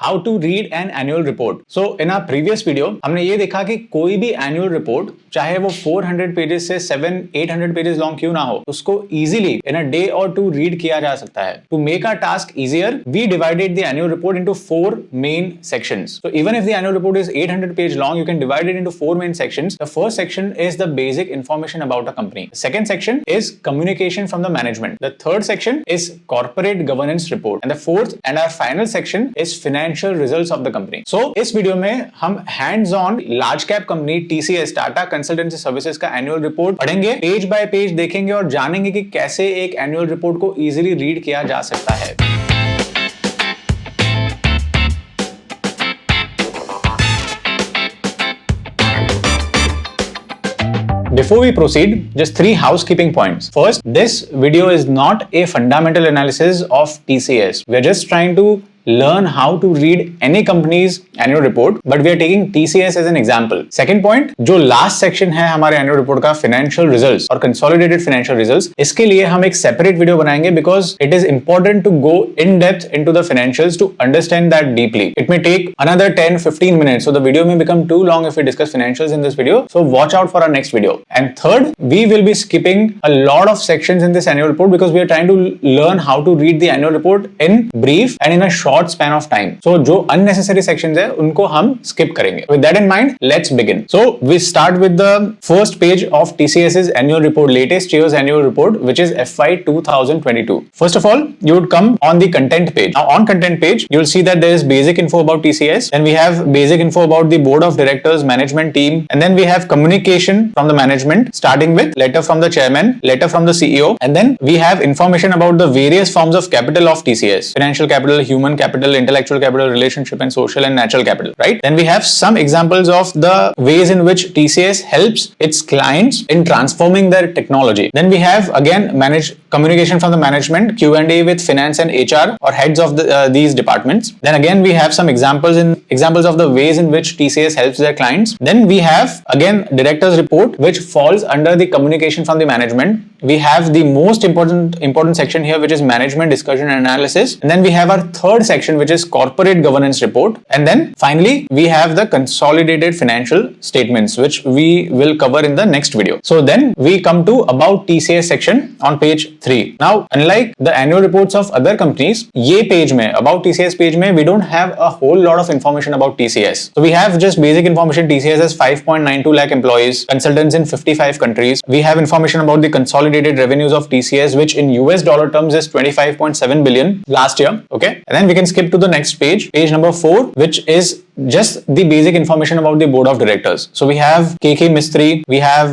How to read an annual report. So in our previous video हमने ये देखा कि कोई भी annual report चाहे वो 400 pages से 700-800 pages long क्यों ना हो, उसको easily in a day or two read किया जा सकता है. To make our task easier, we divided the annual report into 4 main sections. So even if the annual report is 800 page long, you can divide it into 4 main sections. The first section is the basic information about a company. The second section is communication from the management. The third section is corporate governance report. And the fourth and our final section is financial results of the company. So इस video में हम hands on large cap company TCS Tata consultancy services का annual report पढ़ेंगे, page bye page देखेंगे और जानेंगे कि कैसे एक एनुअल रिपोर्ट को इजीली रीड किया जा सकता है. Before we proceed, just 3 housekeeping points. First, this video is not a fundamental analysis of TCS. We are just trying to learn how to read any company's annual report, but we are taking TCS as an example. Second point, जो last section है हमारे annual report का financial results और consolidated financial results, इसके लिए हम एक separate video बनाएंगे because it is important to go in depth into the financials to understand that deeply. It may take another 10-15 minutes, so the video may become too long if we discuss financials in this video. So watch out for our next video. And third, we will be skipping a lot of sections in this annual report because we are trying to learn how to read the annual report in brief and in a short span of time. So जो unnecessary sections है उनको हम skip करेंगे. With that in mind, let's begin. So we start with the first page of TCS's annual report, latest year's annual report, which is FY 2022. First of all, you would come on the content page. Now on content page, you'll see that there is basic info about TCS, and we have basic info about the board of directors, management team, and then we have communication from the management, starting with letter from the chairman, letter from the CEO, and then we have information about the various forms of capital of TCS: financial capital, human capital, intellectual capital, relationship and social and natural capital, right? Then we have some examples of the ways in which TCS helps its clients in transforming their technology. Then we have again communication from the management, Q&A with finance and HR or heads of these departments. Then again we have some examples of the ways in which TCS helps their clients. Then we have again director's report, which falls under the communication from the management. We have the most important section here, which is management discussion and analysis. And then we have our third section, which is corporate governance report. And then finally, we have the consolidated financial statements, which we will cover in the next video. So then we come to about TCS section on page 3. Now, unlike the annual reports of other companies, ये page में, about TCS page में, we don't have a whole lot of information about TCS. So we have just basic information. TCS has 5.92 lakh employees, consultants in 55 countries. We have information about the consolidated revenues of TCS, which in US dollar terms is 25.7 billion last year. Okay. And then we can skip to the next page number 4, which is just the basic information about the board of directors. So we have KK Mistry, we have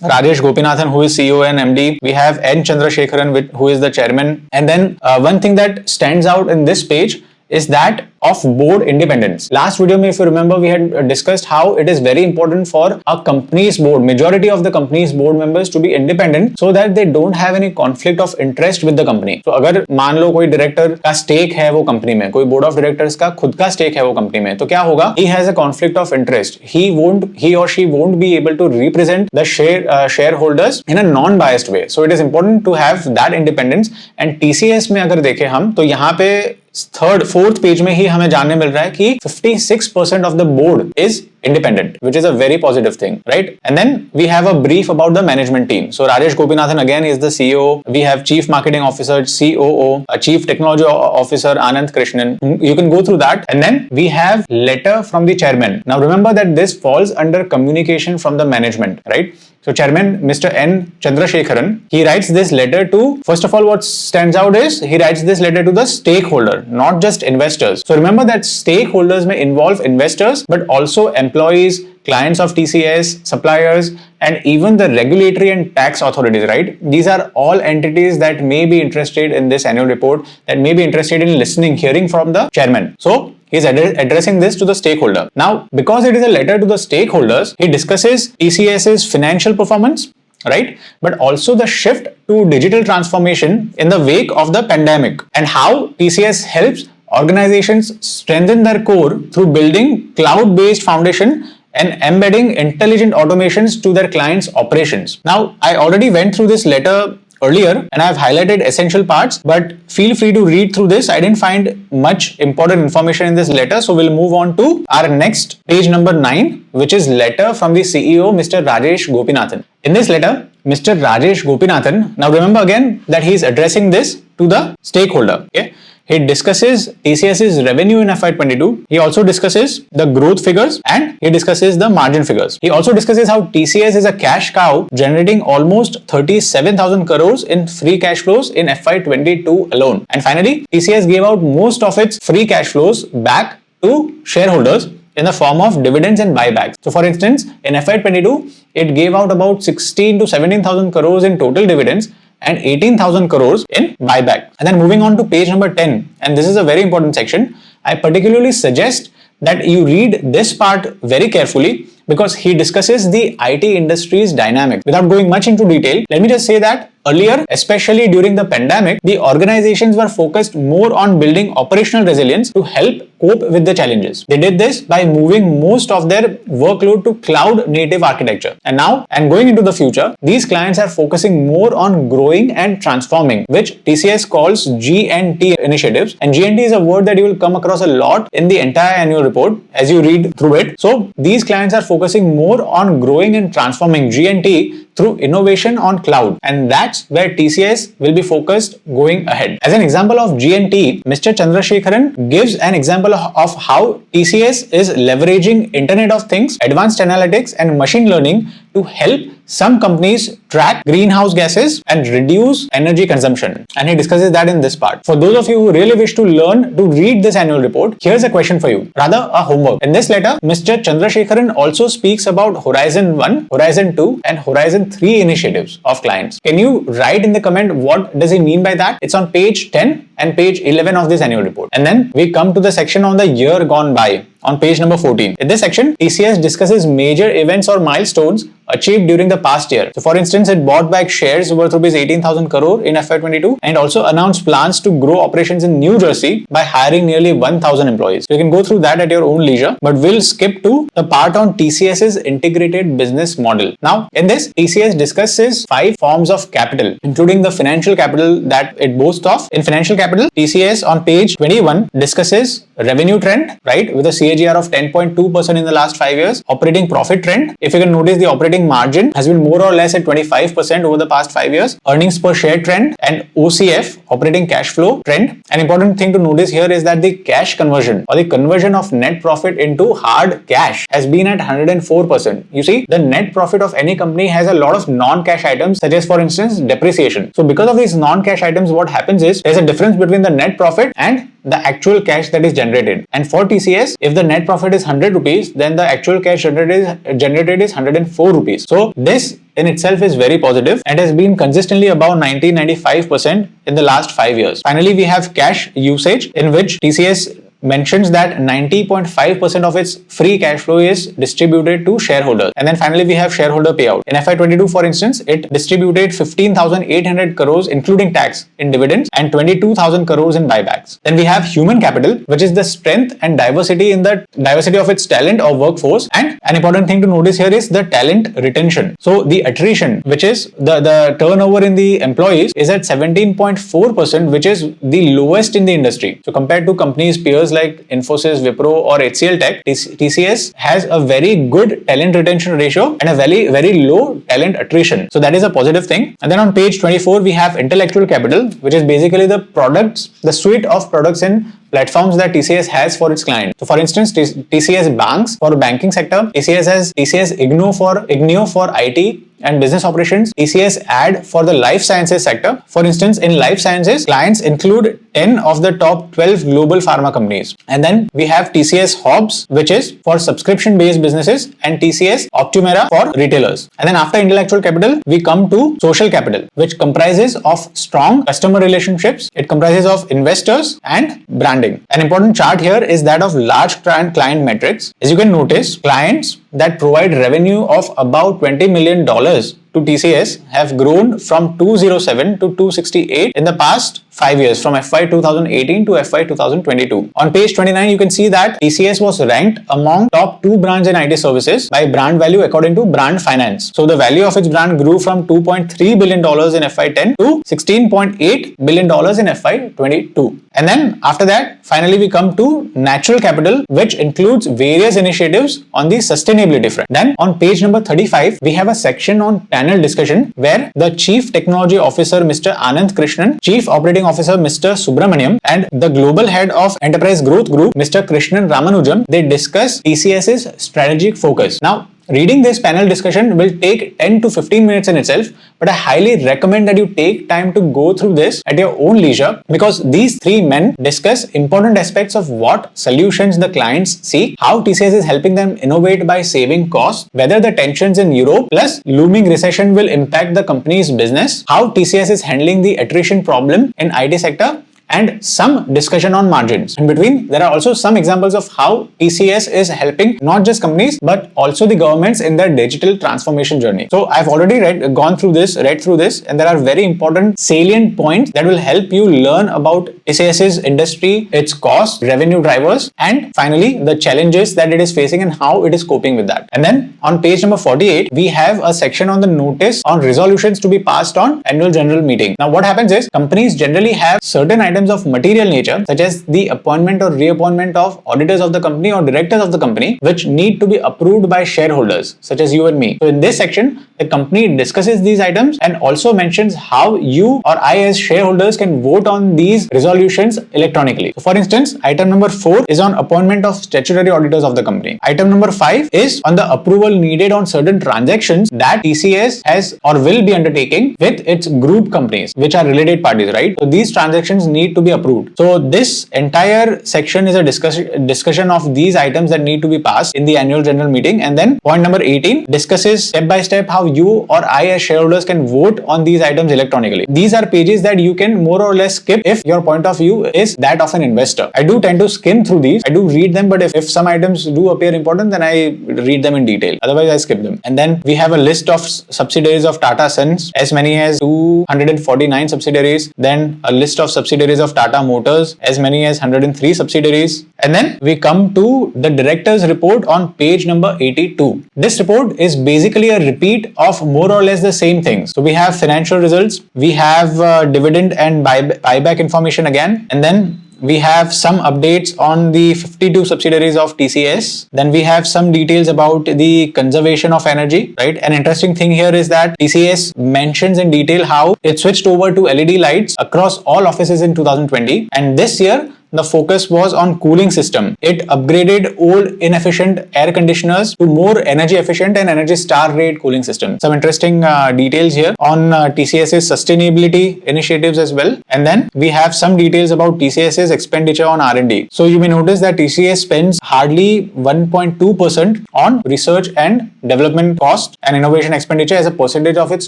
Rajesh Gopinathan, who is CEO and MD. We have N. Chandrasekharan, who is the chairman. And then one thing that stands out in this page is that of board independence. Last video में, if you remember, we had discussed how it is very important for a company's board, majority of the company's board members to be independent so that they don't have any conflict of interest with the company. So अगर मान लो कोई director का stake है वो company में, कोई board of directors का खुद का stake है वो company में, तो क्या होगा? He has a conflict of interest. He or she won't be able to represent the shareholders in a non-biased way. So it is important to have that independence. And TCS में अगर देखें हम, तो यहाँ पे fourth page में ही हमें जानने मिल रहा है कि 56% of the board is independent, which is a very positive thing, right? And then we have a brief about the management team. So Rajesh Gopinathan again is the CEO. We have Chief Marketing Officer, COO, a Chief Technology Officer, Anand Krishnan. You can go through that. And then we have letter from the chairman. Now remember that this falls under communication from the management, right? So chairman, Mr. N. Chandrasekharan, he writes this letter to, first of all, what stands out is he writes this letter to the stakeholder, not just investors. So remember that stakeholders may involve investors, but also employees, clients of TCS, suppliers, and even the regulatory and tax authorities, right? These are all entities that may be interested in this annual report, that may be interested in hearing from the chairman. So he's addressing this to the stakeholder. Now, because it is a letter to the stakeholders, he discusses TCS's financial performance, right? But also the shift to digital transformation in the wake of the pandemic and how TCS helps organizations strengthen their core through building cloud-based foundation and embedding intelligent automations to their clients' operations. Now, I already went through this letter earlier and I've highlighted essential parts, but feel free to read through this. I didn't find much important information in this letter, so we'll move on to our next page number 9, which is letter from the CEO, Mr. Rajesh Gopinathan. In this letter, Mr. Rajesh Gopinathan, now remember again that he's addressing this to the stakeholder. Okay? He discusses TCS's revenue in FY22. He also discusses the growth figures and he discusses the margin figures. He also discusses how TCS is a cash cow generating almost 37,000 crores in free cash flows in FY22 alone. And finally, TCS gave out most of its free cash flows back to shareholders in the form of dividends and buybacks. So for instance, in FY22, it gave out about 16 to 17,000 crores in total dividends and 18,000 crores in buyback. And then moving on to page number 10, and this is a very important section. I particularly suggest that you read this part very carefully because he discusses the IT industry's dynamics. Without going much into detail, let me just say that earlier, especially during the pandemic, the organizations were focused more on building operational resilience to help cope with the challenges. They did this by moving most of their workload to cloud native architecture. And now, and going into the future, these clients are focusing more on growing and transforming, which TCS calls G&T initiatives. And G&T is a word that you will come across a lot in the entire annual report as you read through it. So these clients are focusing more on growing and transforming G&T through innovation on cloud, and that's where TCS will be focused going ahead. As an example of G&T, Mr. Chandrasekharan gives an example of how TCS is leveraging Internet of Things, advanced analytics and machine learning to help some companies track greenhouse gases and reduce energy consumption. And he discusses that in this part. For those of you who really wish to learn to read this annual report, here's a question for you, rather a homework. In this letter, Mr. Chandrasekharan also speaks about Horizon 1, Horizon 2 and Horizon 3 initiatives of clients. Can you write in the comment what does he mean by that? It's on page 10 and page 11 of this annual report. And then we come to the section on the year gone by on page number 14. In this section, TCS discusses major events or milestones achieved during the past year. So for instance, it bought back shares worth rupees 18,000 crore in FY22 and also announced plans to grow operations in New Jersey by hiring nearly 1,000 employees. So you can go through that at your own leisure, but we'll skip to the part on TCS's integrated business model. Now, in this, TCS discusses 5 forms of capital, including the financial capital that it boasts of. In financial capital, TCS on page 21 discusses revenue trend, right, with a CAGR of 10.2% in the last 5 years. Operating profit trend, if you can notice, the operating margin has been more or less at 25% over the past 5 years. Earnings per share trend and OCF, operating cash flow trend. An important thing to notice here is that the cash conversion or the conversion of net profit into hard cash has been at 104%. You see, the net profit of any company has a lot of non-cash items, such as for instance depreciation. So because of these non-cash items, what happens is there's a difference between the net profit and the actual cash that is generated. And for TCS, if the net profit is 100 rupees, then the actual cash generated is 104 rupees. So this in itself is very positive and has been consistently above 90-95% in the last 5 years. Finally, we have cash usage, in which TCS mentions that 90.5% of its free cash flow is distributed to shareholders. And then finally, we have shareholder payout. In FY22, for instance, it distributed 15,800 crores including tax in dividends and 22,000 crores in buybacks. Then we have human capital, which is the strength and diversity of its talent or workforce. And an important thing to notice here is the talent retention. So the attrition, which is the turnover in the employees, is at 17.4%, which is the lowest in the industry. So compared to companies peers like Infosys, Wipro or HCL Tech, TCS has a very good talent retention ratio and a very low talent attrition. So that is a positive thing. And then on page 24, we have intellectual capital, which is basically the suite of products and platforms that TCS has for its clients. So for instance, TCS Banks for banking sector, TCS has TCS Ignio for IT and business operations, TCS Ad for the life sciences sector. For instance, in life sciences, clients include 10 of the top 12 global pharma companies. And then we have TCS Hobbs, which is for subscription-based businesses, and TCS Optumera for retailers. And then after intellectual capital, we come to social capital, which comprises of strong customer relationships. It comprises of investors and branding. An important chart here is that of large client metrics. As you can notice, clients that provide revenue of about $20 million to TCS have grown from 207 to 268 in the past 5 years from FY 2018 to FY 2022. On page 29, you can see that TCS was ranked among top 2 brands in IT services by brand value according to Brand Finance. So the value of its brand grew from $2.3 billion in FY10 to $16.8 billion in FY22. And then after that, finally we come to natural capital, which includes various initiatives on the sustainability front. Then on page number 35, we have a section on panel discussion where the Chief Technology Officer Mr. Anand Krishnan, Chief Operating Officer Mr. Subramaniam, and the Global Head of Enterprise Growth Group Mr. Krishnan Ramanujam, they discuss TCS's strategic focus. Now, reading this panel discussion will take 10 to 15 minutes in itself, but I highly recommend that you take time to go through this at your own leisure, because these three men discuss important aspects of what solutions the clients seek, how TCS is helping them innovate by saving costs, whether the tensions in Europe plus looming recession will impact the company's business, how TCS is handling the attrition problem in IT sector, and some discussion on margins. In between, there are also some examples of how TCS is helping not just companies but also the governments in their digital transformation journey. So I've already read through this, and there are very important salient points that will help you learn about TCS's industry, its costs, revenue drivers, and finally the challenges that it is facing and how it is coping with that. And then on page number 48, we have a section on the notice on resolutions to be passed on annual general meeting. Now what happens is, companies generally have certain items of material nature, such as the appointment or reappointment of auditors of the company or directors of the company, which need to be approved by shareholders such as you and me. So in this section, the company discusses these items and also mentions how you or I as shareholders can vote on these resolutions electronically. So for instance, item number 4 is on appointment of statutory auditors of the company. Item number 5 is on the approval needed on certain transactions that TCS has or will be undertaking with its group companies, which are related parties, right? So these transactions need to be approved. So this entire section is a discussion of these items that need to be passed in the annual general meeting. And then point number 18 discusses step by step how you or I as shareholders can vote on these items electronically. These are pages that you can more or less skip if your point of view is that of an investor. I do tend to skim through these. I do read them, but if some items do appear important, then I read them in detail. Otherwise, I skip them. And then we have a list of subsidiaries of Tata Sons, as many as 249 subsidiaries. Then a list of subsidiaries of Tata Motors, as many as 103 subsidiaries. And then we come to the director's report on page number 82. This report is basically a repeat of more or less the same things. So we have financial results, we have dividend and buyback information again, and then we have some updates on the 52 subsidiaries of TCS. Then we have some details about the conservation of energy, right? An interesting thing here is that TCS mentions in detail how it switched over to LED lights across all offices in 2020. And this year, the focus was on cooling system. It upgraded old inefficient air conditioners to more energy efficient and energy star rate cooling system. Some interesting details here on TCS's sustainability initiatives as well. And then we have some details about TCS's expenditure on R&D. So you may notice that TCS spends hardly 1.2% on research and development cost and innovation expenditure as a percentage of its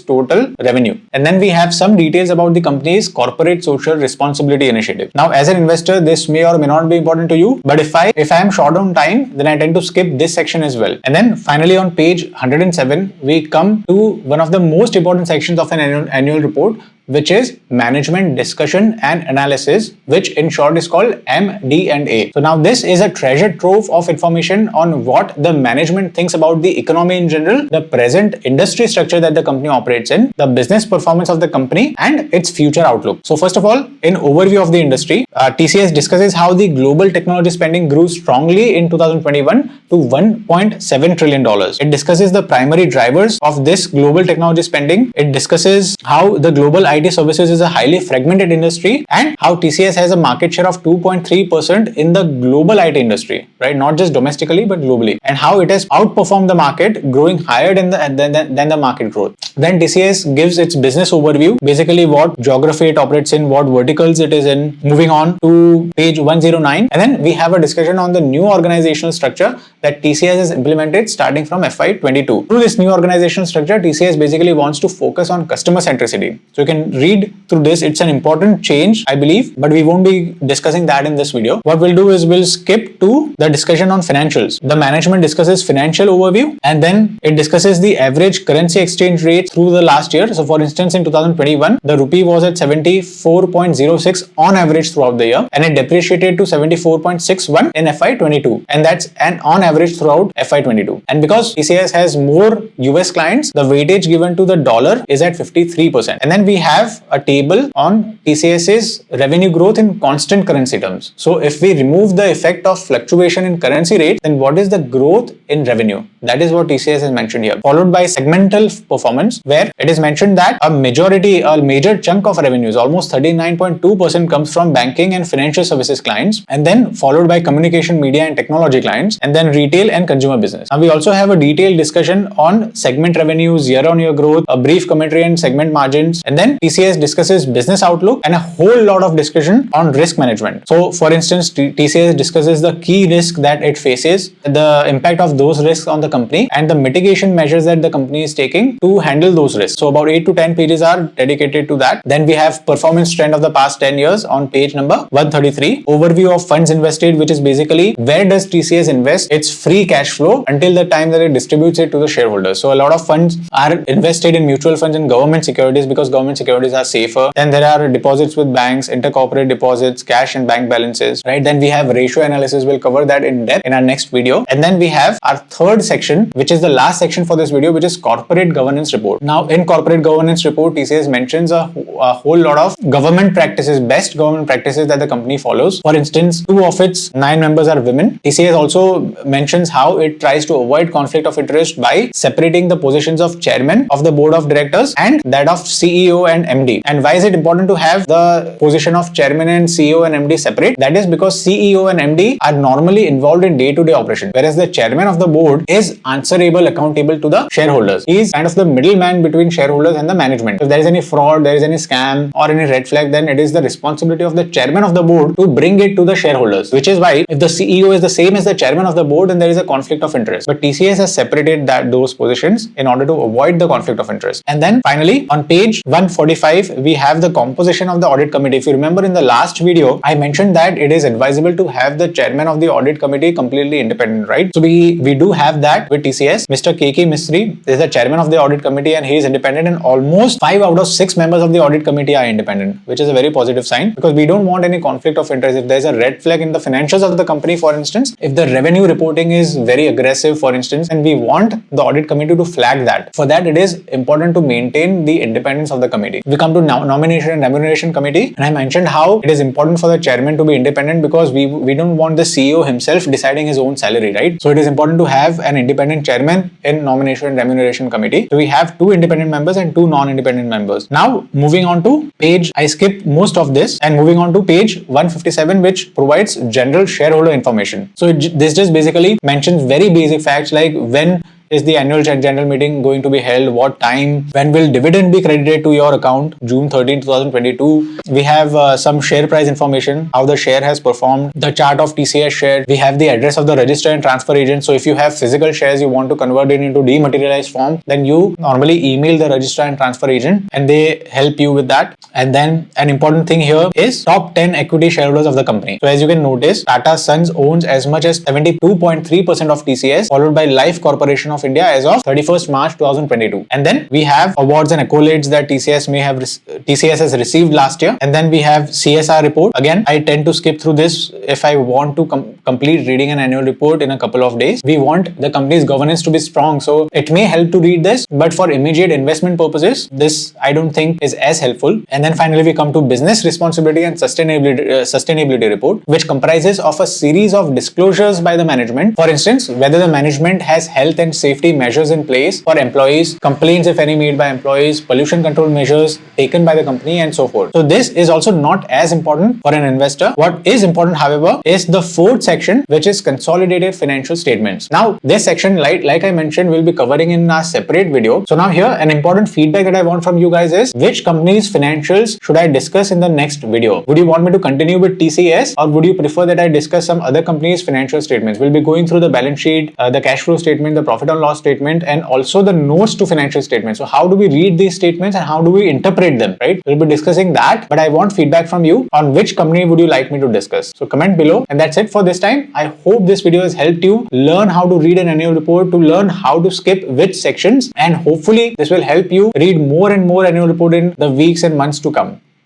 total revenue. And then we have some details about the company's corporate social responsibility initiative. Now, as an investor, this may or may not be important to you, but if I am short on time, then I tend to skip this section as well. And then finally on page 107, we come to one of the most important sections of an annual report, which is management discussion and analysis, which in short is called MD&A. So now this is a treasure trove of information on what the management thinks about the economy in general, the present industry structure that the company operates in, the business performance of the company, and its future outlook. So first of all, in overview of the industry, TCS discusses how the global technology spending grew strongly in 2021 to $1.7 trillion. It discusses the primary drivers of this global technology spending. It discusses how the global IT services is a highly fragmented industry and how TCS has a market share of 2.3% in the global IT industry, right? Not just domestically, but globally, and how it has outperformed the market, growing higher than the market growth. Then TCS gives its business overview, basically what geography it operates in, what verticals it is in. Moving on to page 109, and then we have a discussion on the new organizational structure that TCS has implemented starting from FY22. Through this new organizational structure, TCS basically wants to focus on customer centricity. So you can can read through this. It's an important change, I believe, but we won't be discussing that in this video. What we'll do is we'll skip to the discussion on financials. The management discusses financial overview, and then it discusses the average currency exchange rate through the last year. So for instance, in 2021, the rupee was at 74.06 on average throughout the year, and it depreciated to 74.61 in FY22, and that's an on average throughout FY22. And because TCS has more US clients, the weightage given to the dollar is at 53%. And then we have a table on TCS's revenue growth in constant currency terms. So if we remove the effect of fluctuation in currency rate, then what is the growth in revenue? That is what TCS has mentioned here, followed by segmental performance, where it is mentioned that a major chunk of revenues, almost 39.2%, comes from banking and financial services clients, and then followed by communication, media and technology clients, and then retail and consumer business. Now we also have a detailed discussion on segment revenues, year-on-year growth, a brief commentary and segment margins, and then TCS discusses business outlook and a whole lot of discussion on risk management. So for instance, TCS discusses the key risk that it faces, the impact of those risks on the company, and the mitigation measures that the company is taking to handle those risks. So about 8 to 10 pages are dedicated to that. Then we have performance trend of the past 10 years on page number 133. Overview of funds invested, which is basically where does TCS invest its free cash flow until the time that it distributes it to the shareholders. So a lot of funds are invested in mutual funds and government securities because government securities are safer. Then there are deposits with banks, intercorporate deposits, cash and bank balances, right? Then we have ratio analysis. We'll cover that in depth in our next video. And then we have our third section, which is the last section for this video, which is corporate governance report. Now in corporate governance report, TCS mentions a whole lot of government practices, best government practices that the company follows. For instance, 2 of its 9 members are women. TCS also mentions how it tries to avoid conflict of interest by separating the positions of chairman of the board of directors and that of CEO and MD. And why is it important to have the position of chairman and CEO and MD separate? That is because CEO and MD are normally involved in day-to-day operation, whereas the chairman of the board is answerable, accountable to the shareholders. He is kind of the middleman between shareholders and the management. If there is any fraud, there is any scam or any red flag, then it is the responsibility of the chairman of the board to bring it to the shareholders, which is why if the CEO is the same as the chairman of the board, then there is a conflict of interest. But TCS has separated those positions in order to avoid the conflict of interest. And then finally, on page 145, we have the composition of the audit committee. If you remember in the last video, I mentioned that it is advisable to have the chairman of the audit committee completely independent, right? So we do have that with TCS. Mr. KK Mistry is the chairman of the audit committee and he is independent, and almost 5 out of 6 members of the audit committee are independent, which is a very positive sign because we don't want any conflict of interest. If there's a red flag in the financials of the company, for instance, if the revenue reporting is very aggressive, for instance, and we want the audit committee to flag that. For that, it is important to maintain the independence of the committee. We come to nomination and remuneration committee, and I mentioned how it is important for the chairman to be independent because we don't want the CEO himself deciding his own salary, right? So it is important to have an independent chairman in nomination and remuneration committee. So we have 2 independent members and 2 non-independent members. Now moving on to page, I skipped most of this, and moving on to page 157, which provides general shareholder information. So this just basically mentions very basic facts like when is the annual general meeting going to be held, what time, when will dividend be credited to your account, June 13, 2022. We have some share price information, how the share has performed, the chart of TCS share. We have the address of the register and transfer agent. So if you have physical shares, you want to convert it into dematerialized form, then you normally email the registrar and transfer agent and they help you with that. And then an important thing here is top 10 equity shareholders of the company. So as you can notice, Tata Sons owns as much as 72.3% of TCS, followed by Life Corporation of India as of 31st March 2022. And then we have awards and accolades that TCS has received last year. And then we have CSR report. Again, I tend to skip through this if I want to complete reading an annual report in a couple of days. We want the company's governance to be strong, so it may help to read this, but for immediate investment purposes, this I don't think is as helpful. And then finally we come to business responsibility and sustainability report, which comprises of a series of disclosures by the management. For instance, whether the management has health and safety measures in place for employees, complaints if any made by employees, pollution control measures taken by the company, and so forth. So this is also not as important for an investor. What is important, however, is the 4th section, which is consolidated financial statements. Now this section, like I mentioned, we'll be covering in a separate video. So now here an important feedback that I want from you guys is which company's financials should I discuss in the next video? Would you want me to continue with TCS, or would you prefer that I discuss some other company's financial statements? We'll be going through the balance sheet, the cash flow statement, the profit and loss statement and also the notes to financial statements. So how do we read these statements and how do we interpret them, right? We'll be discussing that, but I want feedback from you on which company would you like me to discuss. So comment below, and that's it for this time. I hope this video has helped you learn how to read an annual report, to learn how to skip which sections, and hopefully this will help you read more and more annual report in the weeks and months to come.